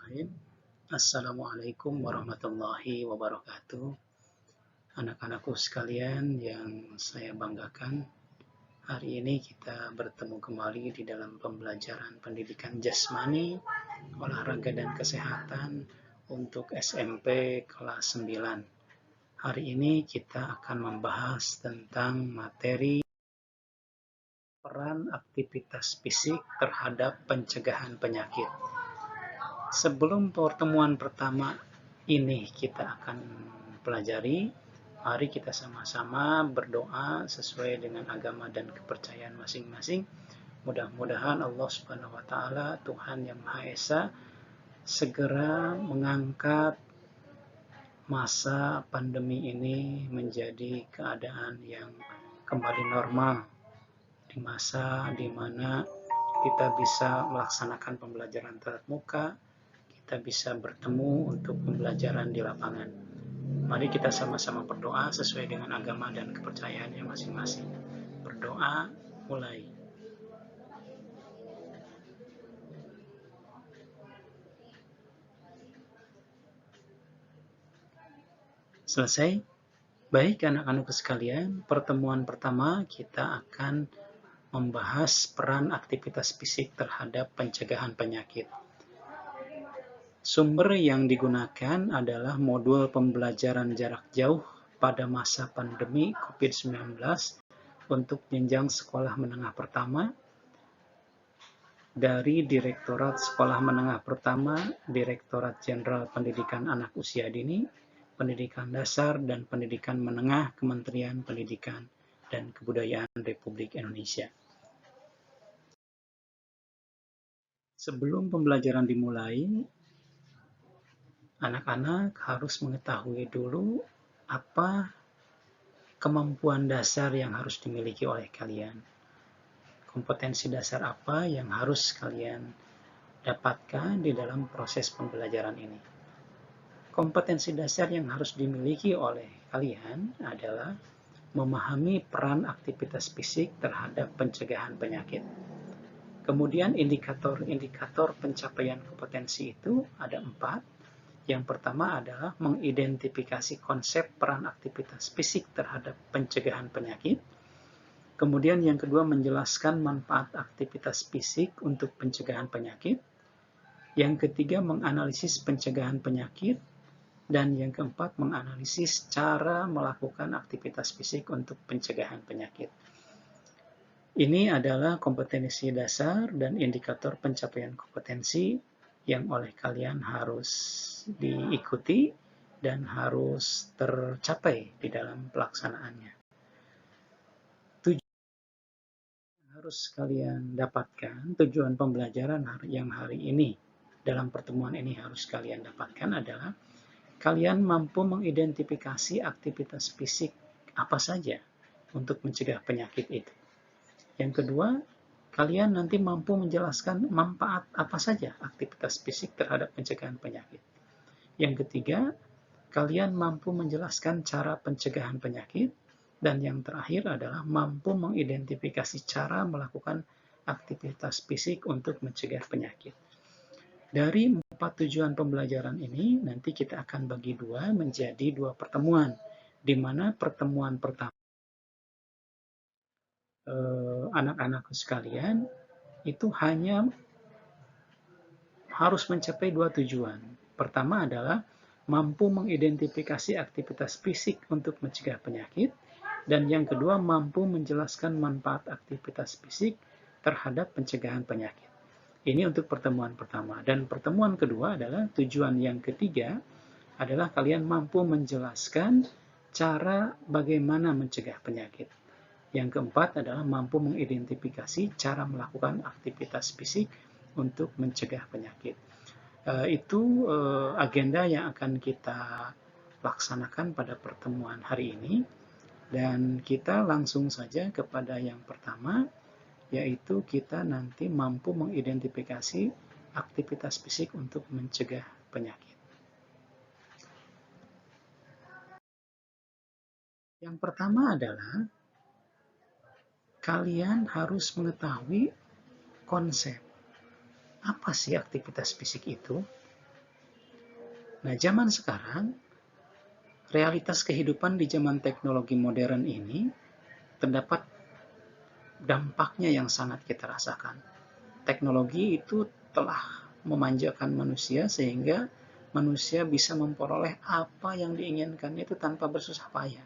Bismillahirrahmanirrahim. Assalamualaikum warahmatullahi wabarakatuh. Anak-anakku sekalian yang saya banggakan, hari ini kita bertemu kembali di dalam pembelajaran pendidikan jasmani, olahraga dan kesehatan untuk SMP kelas 9. Hari ini kita akan membahas tentang materi peran aktivitas fisik terhadap pencegahan penyakit. Sebelum pertemuan pertama ini kita akan pelajari, mari kita sama-sama berdoa sesuai dengan agama dan kepercayaan masing-masing. Mudah-mudahan Allah Subhanahu wa taala, Tuhan yang Maha Esa, segera mengangkat masa pandemi ini menjadi keadaan yang kembali normal, di masa di mana kita bisa melaksanakan pembelajaran tatap muka, kita bisa bertemu untuk pembelajaran di lapangan. Mari kita sama-sama berdoa sesuai dengan agama dan kepercayaannya masing-masing. Berdoa, mulai. Selesai? Baik anak-anak sekalian, pertemuan pertama kita akan membahas peran aktivitas fisik terhadap pencegahan penyakit. Sumber yang digunakan adalah modul pembelajaran jarak jauh pada masa pandemi COVID-19 untuk jenjang sekolah menengah pertama dari Direktorat Sekolah Menengah Pertama, Direktorat Jenderal Pendidikan Anak Usia Dini, Pendidikan Dasar dan Pendidikan Menengah Kementerian Pendidikan dan Kebudayaan Republik Indonesia. Sebelum pembelajaran dimulai, anak-anak harus mengetahui dulu apa kemampuan dasar yang harus dimiliki oleh kalian. Kompetensi dasar apa yang harus kalian dapatkan di dalam proses pembelajaran ini. Kompetensi dasar yang harus dimiliki oleh kalian adalah memahami peran aktivitas fisik terhadap pencegahan penyakit. Kemudian indikator-indikator pencapaian kompetensi itu ada 4. Yang pertama adalah mengidentifikasi konsep peran aktivitas fisik terhadap pencegahan penyakit. Kemudian yang kedua, menjelaskan manfaat aktivitas fisik untuk pencegahan penyakit. Yang ketiga, menganalisis pencegahan penyakit. Dan yang keempat, menganalisis cara melakukan aktivitas fisik untuk pencegahan penyakit. Ini adalah kompetensi dasar dan indikator pencapaian kompetensi yang oleh kalian harus diikuti dan harus tercapai di dalam pelaksanaannya. Harus kalian dapatkan, tujuan pembelajaran yang hari ini dalam pertemuan ini harus kalian dapatkan adalah kalian mampu mengidentifikasi aktivitas fisik apa saja untuk mencegah penyakit itu. Yang kedua, kalian nanti mampu menjelaskan manfaat apa saja aktivitas fisik terhadap pencegahan penyakit. Yang ketiga, kalian mampu menjelaskan cara pencegahan penyakit. Dan yang terakhir adalah mampu mengidentifikasi cara melakukan aktivitas fisik untuk mencegah penyakit. Dari 4 tujuan pembelajaran ini, nanti kita akan bagi menjadi 2 pertemuan, di mana pertemuan pertama anak-anakku sekalian itu hanya harus mencapai 2 tujuan. Pertama adalah mampu mengidentifikasi aktivitas fisik untuk mencegah penyakit, dan yang kedua mampu menjelaskan manfaat aktivitas fisik terhadap pencegahan penyakit. Ini untuk pertemuan pertama. Dan pertemuan kedua adalah tujuan yang ketiga adalah kalian mampu menjelaskan cara bagaimana mencegah penyakit. Yang keempat adalah mampu mengidentifikasi cara melakukan aktivitas fisik untuk mencegah penyakit. Itu agenda yang akan kita laksanakan pada pertemuan hari ini. Dan kita langsung saja kepada yang pertama, yaitu kita nanti mampu mengidentifikasi aktivitas fisik untuk mencegah penyakit. Yang pertama adalah kalian harus mengetahui konsep. Apa sih aktivitas fisik itu? Nah, zaman sekarang, realitas kehidupan di zaman teknologi modern ini terdapat dampaknya yang sangat kita rasakan. Teknologi itu telah memanjakan manusia sehingga manusia bisa memperoleh apa yang diinginkan itu tanpa bersusah payah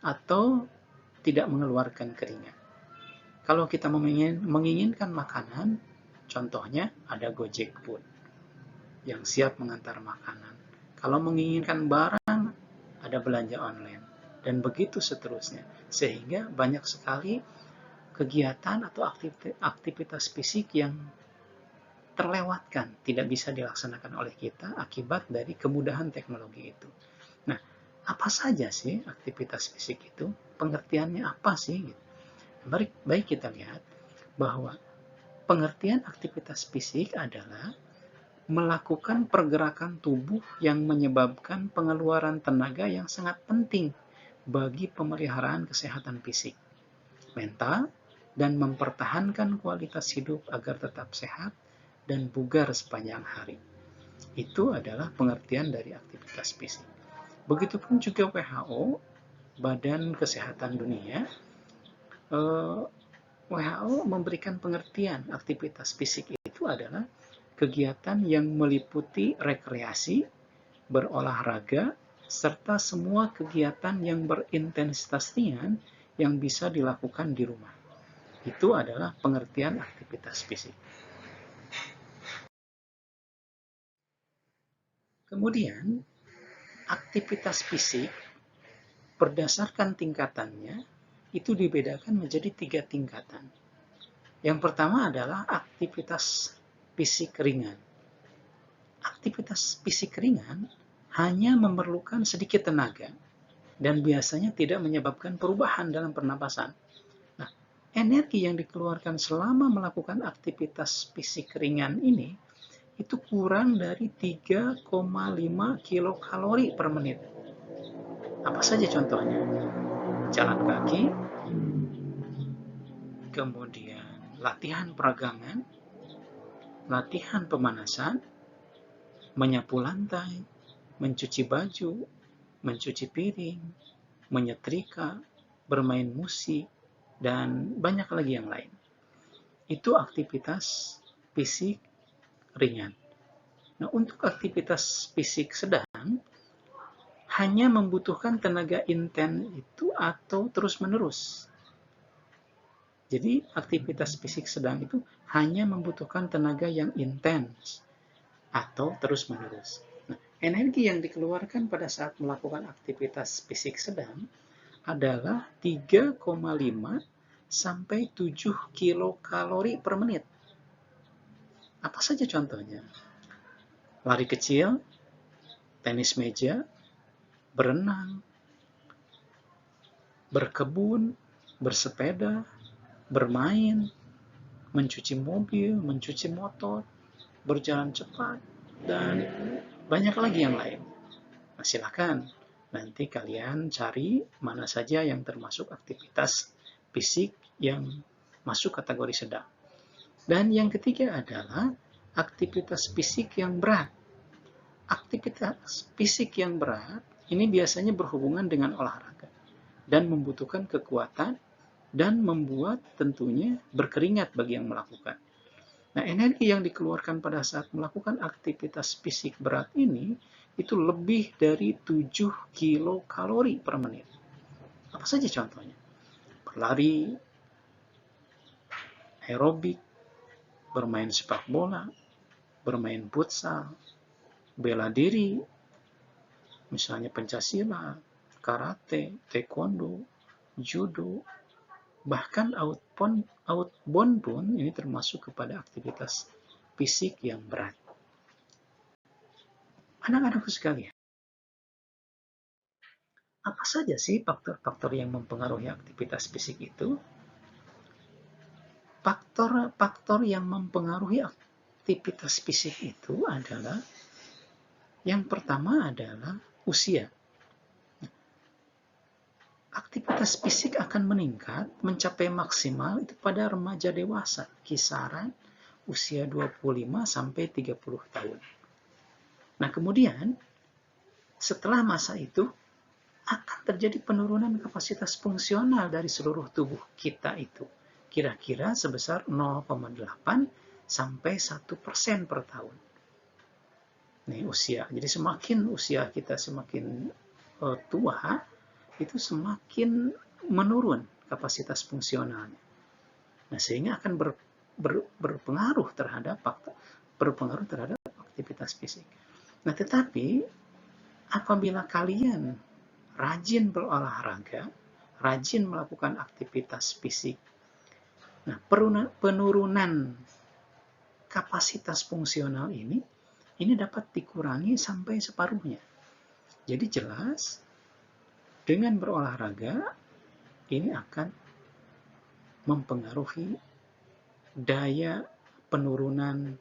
atau tidak mengeluarkan keringat. Kalau kita menginginkan makanan, contohnya ada Gojek Food yang siap mengantar makanan. Kalau menginginkan barang, ada belanja online. Dan begitu seterusnya. Sehingga banyak sekali kegiatan atau aktivitas fisik yang terlewatkan, tidak bisa dilaksanakan oleh kita akibat dari kemudahan teknologi itu. Nah, apa saja sih aktivitas fisik itu? Pengertiannya apa sih? Baik kita lihat bahwa pengertian aktivitas fisik adalah melakukan pergerakan tubuh yang menyebabkan pengeluaran tenaga yang sangat penting bagi pemeliharaan kesehatan fisik, mental, dan mempertahankan kualitas hidup agar tetap sehat dan bugar sepanjang hari. Itu adalah pengertian dari aktivitas fisik. Begitupun juga WHO, Badan Kesehatan Dunia, WHO memberikan pengertian aktivitas fisik itu adalah kegiatan yang meliputi rekreasi, berolahraga, serta semua kegiatan yang berintensitas ringan yang bisa dilakukan di rumah. Itu adalah pengertian aktivitas fisik. Kemudian, aktivitas fisik berdasarkan tingkatannya itu dibedakan menjadi 3 tingkatan. Yang pertama adalah aktivitas fisik ringan. Aktivitas fisik ringan hanya memerlukan sedikit tenaga dan biasanya tidak menyebabkan perubahan dalam pernapasan. Nah, energi yang dikeluarkan selama melakukan aktivitas fisik ringan ini itu kurang dari 3,5 kilokalori per menit. Apa saja contohnya? Jalan kaki, kemudian latihan peragangan, latihan pemanasan, menyapu lantai, mencuci baju, mencuci piring, menyetrika, bermain musik, dan banyak lagi yang lain. Itu aktivitas fisik ringan. Nah, untuk aktivitas fisik sedang, hanya membutuhkan tenaga intens itu atau terus-menerus. Jadi, aktivitas fisik sedang itu hanya membutuhkan tenaga yang intens atau terus-menerus. Nah, energi yang dikeluarkan pada saat melakukan aktivitas fisik sedang adalah 3,5 sampai 7 kilokalori per menit. Apa saja contohnya? Lari kecil, tenis meja, berenang, berkebun, bersepeda, bermain, mencuci mobil, mencuci motor, berjalan cepat, dan banyak lagi yang lain. Nah, silakan nanti kalian cari mana saja yang termasuk aktivitas fisik yang masuk kategori sedang. Dan yang ketiga adalah aktivitas fisik yang berat. Aktivitas fisik yang berat ini biasanya berhubungan dengan olahraga dan membutuhkan kekuatan dan membuat tentunya berkeringat bagi yang melakukan. Nah, energi yang dikeluarkan pada saat melakukan aktivitas fisik berat ini itu lebih dari 7 kilokalori per menit. Apa saja contohnya? Berlari, aerobik, bermain sepak bola, bermain futsal, bela diri, misalnya pencaksilat, karate, taekwondo, judo, bahkan outbound pun ini termasuk kepada aktivitas fisik yang berat. Anak-anakku sekalian, apa saja sih faktor-faktor yang mempengaruhi aktivitas fisik itu? Faktor-faktor yang mempengaruhi aktivitas fisik itu adalah yang pertama adalah usia. Aktivitas fisik akan meningkat mencapai maksimal itu pada remaja dewasa, kisaran usia 25 sampai 30 tahun. Nah, kemudian setelah masa itu akan terjadi penurunan kapasitas fungsional dari seluruh tubuh kita itu. Kira-kira sebesar 0,8 sampai 1% per tahun. Nih usia. Jadi semakin usia kita semakin tua, itu semakin menurun kapasitas fungsionalnya. Nah, sehingga akan berpengaruh terhadap aktivitas fisik. Nah, tetapi apabila kalian rajin berolahraga, rajin melakukan aktivitas fisik, nah penurunan kapasitas fungsional ini dapat dikurangi sampai separuhnya. Jadi jelas dengan berolahraga ini akan mempengaruhi daya penurunan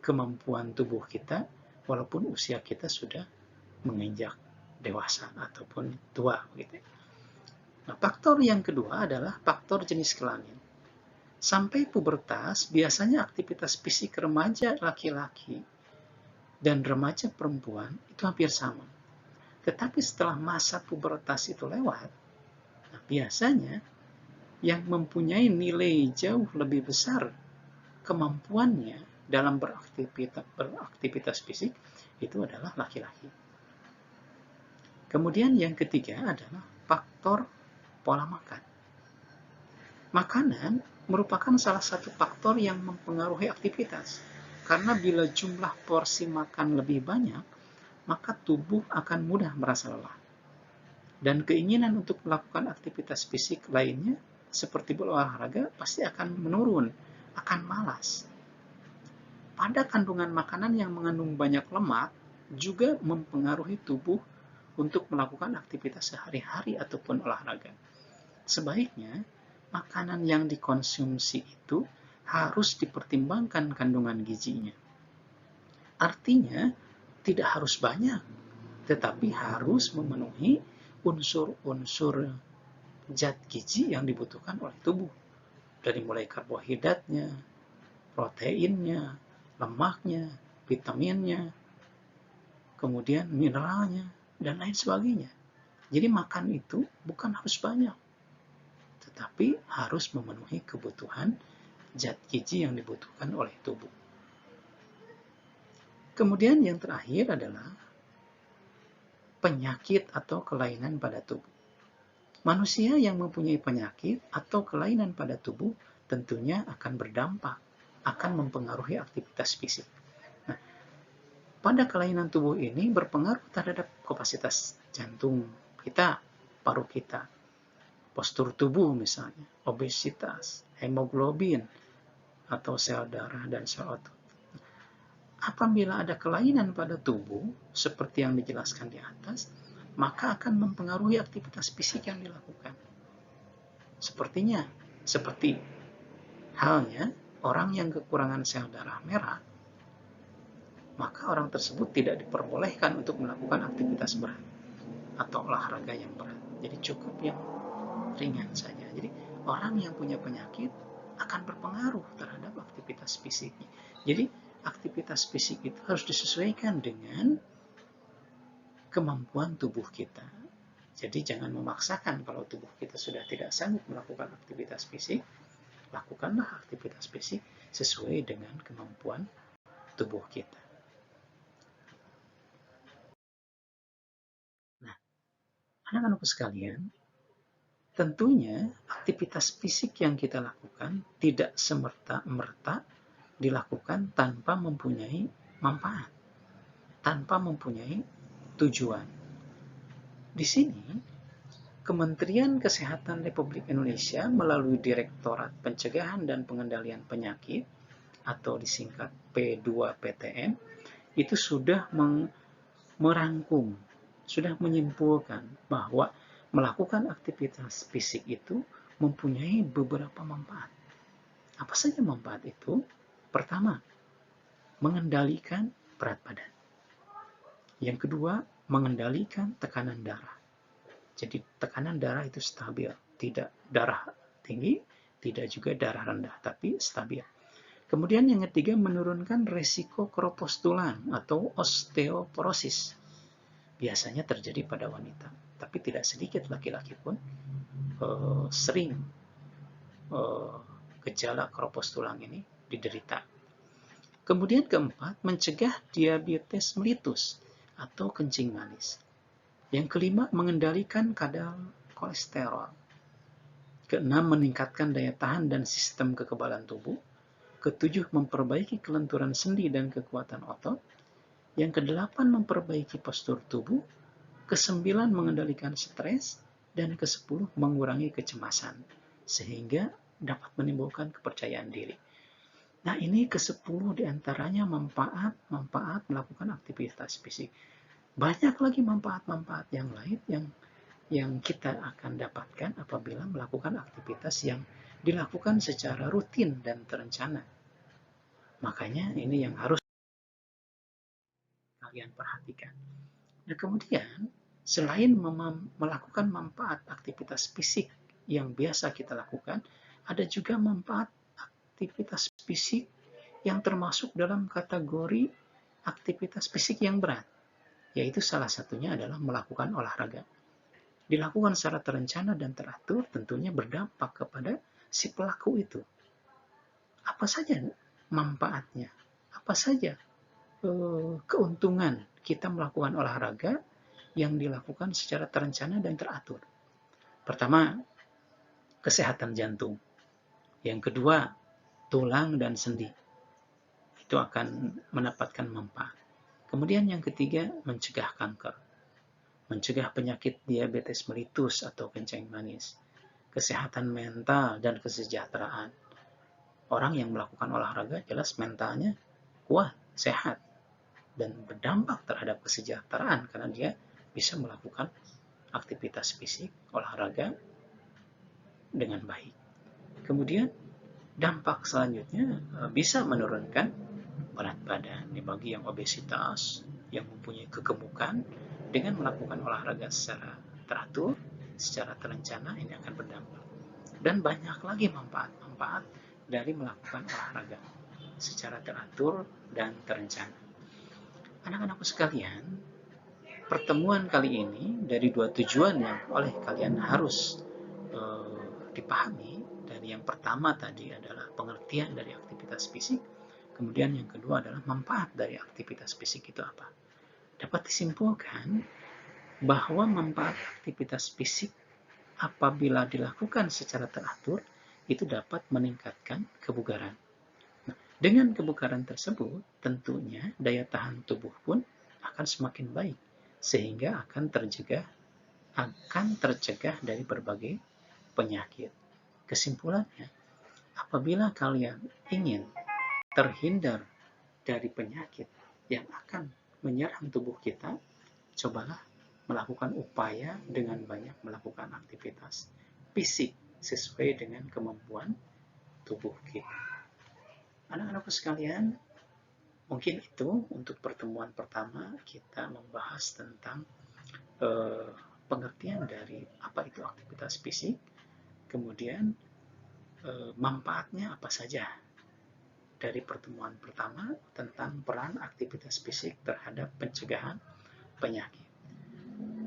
kemampuan tubuh kita walaupun usia kita sudah menginjak dewasa ataupun tua gitu. Nah, faktor yang kedua adalah faktor jenis kelamin. Sampai pubertas, biasanya aktivitas fisik remaja laki-laki dan remaja perempuan itu hampir sama. Tetapi setelah masa pubertas itu lewat, nah biasanya yang mempunyai nilai jauh lebih besar kemampuannya dalam beraktivitas fisik itu adalah laki-laki. Kemudian yang ketiga adalah faktor pola makan. Makanan merupakan salah satu faktor yang mempengaruhi aktivitas. Karena bila jumlah porsi makan lebih banyak, maka tubuh akan mudah merasa lelah. Dan keinginan untuk melakukan aktivitas fisik lainnya, seperti berolahraga, pasti akan menurun, akan malas. Pada kandungan makanan yang mengandung banyak lemak, juga mempengaruhi tubuh untuk melakukan aktivitas sehari-hari ataupun olahraga. Sebaiknya, makanan yang dikonsumsi itu harus dipertimbangkan kandungan gizinya. Artinya, tidak harus banyak, tetapi harus memenuhi unsur-unsur zat gizi yang dibutuhkan oleh tubuh. Dari mulai karbohidratnya, proteinnya, lemaknya, vitaminnya, kemudian mineralnya, dan lain sebagainya. Jadi makan itu bukan harus banyak, tetapi harus memenuhi kebutuhan zat gizi yang dibutuhkan oleh tubuh. Kemudian yang terakhir adalah penyakit atau kelainan pada tubuh. Manusia yang mempunyai penyakit atau kelainan pada tubuh tentunya akan berdampak, akan mempengaruhi aktivitas fisik. Nah, pada kelainan tubuh ini berpengaruh terhadap kapasitas jantung kita, paru kita, postur tubuh misalnya, obesitas, hemoglobin, atau sel darah dan sel otot. Apabila ada kelainan pada tubuh, seperti yang dijelaskan di atas, maka akan mempengaruhi aktivitas fisik yang dilakukan. Seperti halnya orang yang kekurangan sel darah merah, maka orang tersebut tidak diperbolehkan untuk melakukan aktivitas berat atau olahraga yang berat. Jadi cukup yang ringan saja. Jadi orang yang punya penyakit akan berpengaruh terhadap aktivitas fisiknya. Jadi aktivitas fisik itu harus disesuaikan dengan kemampuan tubuh kita. Jadi jangan memaksakan kalau tubuh kita sudah tidak sanggup melakukan aktivitas fisik, lakukanlah aktivitas fisik sesuai dengan kemampuan tubuh kita. Nah, anak-anakku sekalian, tentunya aktivitas fisik yang kita lakukan tidak semerta-merta dilakukan tanpa mempunyai manfaat, tanpa mempunyai tujuan. Di sini, Kementerian Kesehatan Republik Indonesia melalui Direktorat Pencegahan dan Pengendalian Penyakit atau disingkat P2PTN itu sudah merangkum, sudah menyimpulkan bahwa melakukan aktivitas fisik itu mempunyai beberapa manfaat. Apa saja manfaat itu? Pertama, mengendalikan berat badan. Yang kedua, mengendalikan tekanan darah. Jadi tekanan darah itu stabil, tidak darah tinggi, tidak juga darah rendah, tapi stabil. Kemudian yang ketiga, menurunkan resiko keropos tulang atau osteoporosis. Biasanya terjadi pada wanita, tapi tidak sedikit laki-laki pun sering gejala keropos tulang ini diderita. Kemudian keempat, mencegah diabetes mellitus atau kencing manis. Yang kelima, mengendalikan kadar kolesterol. Keenam, meningkatkan daya tahan dan sistem kekebalan tubuh. Ketujuh, memperbaiki kelenturan sendi dan kekuatan otot. Yang kedelapan, memperbaiki postur tubuh. Kesembilan, mengendalikan stres. Dan kesepuluh, mengurangi kecemasan. Sehingga dapat menimbulkan kepercayaan diri. Nah, ini ke-10 diantaranya manfaat melakukan aktivitas fisik. Banyak lagi manfaat-manfaat yang lain yang kita akan dapatkan apabila melakukan aktivitas yang dilakukan secara rutin dan terencana. Makanya ini yang harus kalian perhatikan. Nah, kemudian selain melakukan manfaat aktivitas fisik yang biasa kita lakukan, ada juga manfaat aktivitas fisik yang termasuk dalam kategori aktivitas fisik yang berat, yaitu salah satunya adalah melakukan olahraga. Dilakukan secara terencana dan teratur tentunya berdampak kepada si pelaku itu. Apa saja manfaatnya? Apa saja keuntungan kita melakukan olahraga yang dilakukan secara terencana dan teratur? Pertama, kesehatan jantung. Yang kedua, tulang dan sendi. Itu akan mendapatkan manfaat. Kemudian yang ketiga, mencegah kanker. Mencegah penyakit diabetes mellitus atau kencing manis. Kesehatan mental dan kesejahteraan. Orang yang melakukan olahraga jelas mentalnya kuat, sehat, dan berdampak terhadap kesejahteraan karena dia bisa melakukan aktivitas fisik, olahraga dengan baik. Kemudian dampak selanjutnya bisa menurunkan berat badan bagi yang obesitas, yang mempunyai kegemukan. Dengan melakukan olahraga secara teratur, secara terencana, ini akan berdampak. Dan banyak lagi manfaat-manfaat dari melakukan olahraga secara teratur dan terencana. Anak-anakku sekalian, pertemuan kali ini dari dua tujuan yang oleh kalian harus dipahami. Dari yang pertama tadi adalah pengertian dari aktivitas fisik, kemudian yang kedua adalah manfaat dari aktivitas fisik itu apa. Dapat disimpulkan bahwa manfaat aktivitas fisik apabila dilakukan secara teratur itu dapat meningkatkan kebugaran. Nah, dengan kebugaran tersebut tentunya daya tahan tubuh pun akan semakin baik sehingga akan tercegah dari berbagai penyakit. Kesimpulannya, apabila kalian ingin terhindar dari penyakit yang akan menyerang tubuh kita, cobalah melakukan upaya dengan banyak melakukan aktivitas fisik sesuai dengan kemampuan tubuh kita. Anak-anakku sekalian, mungkin itu untuk pertemuan pertama kita membahas tentang pengertian dari apa itu aktivitas fisik, kemudian manfaatnya apa saja. Dari pertemuan pertama tentang peran aktivitas fisik terhadap pencegahan penyakit.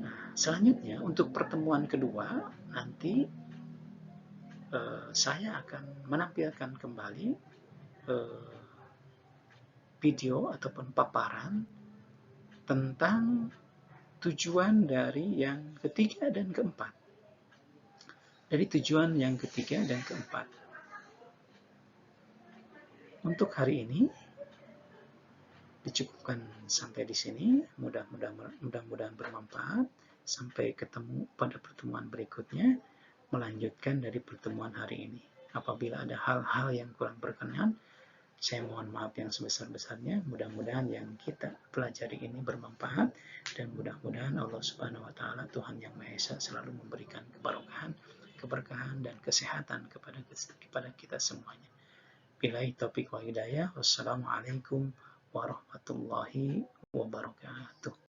Nah, selanjutnya untuk pertemuan kedua nanti saya akan menampilkan kembali video ataupun paparan tentang tujuan dari yang ketiga dan keempat. Dari tujuan yang ketiga dan keempat. Untuk hari ini dicukupkan sampai di sini. Mudah-mudahan bermanfaat. Sampai ketemu pada pertemuan berikutnya, melanjutkan dari pertemuan hari ini. Apabila ada hal-hal yang kurang berkenan, saya mohon maaf yang sebesar-besarnya. Mudah-mudahan yang kita pelajari ini bermanfaat, dan mudah-mudahan Allah Subhanahu wa Ta'ala, Tuhan Yang Maha Esa, selalu memberikan keberkahan dan kesehatan kepada kita semuanya. Billahi taufiq wal hidayah. Wassalamualaikum warahmatullahi wabarakatuh.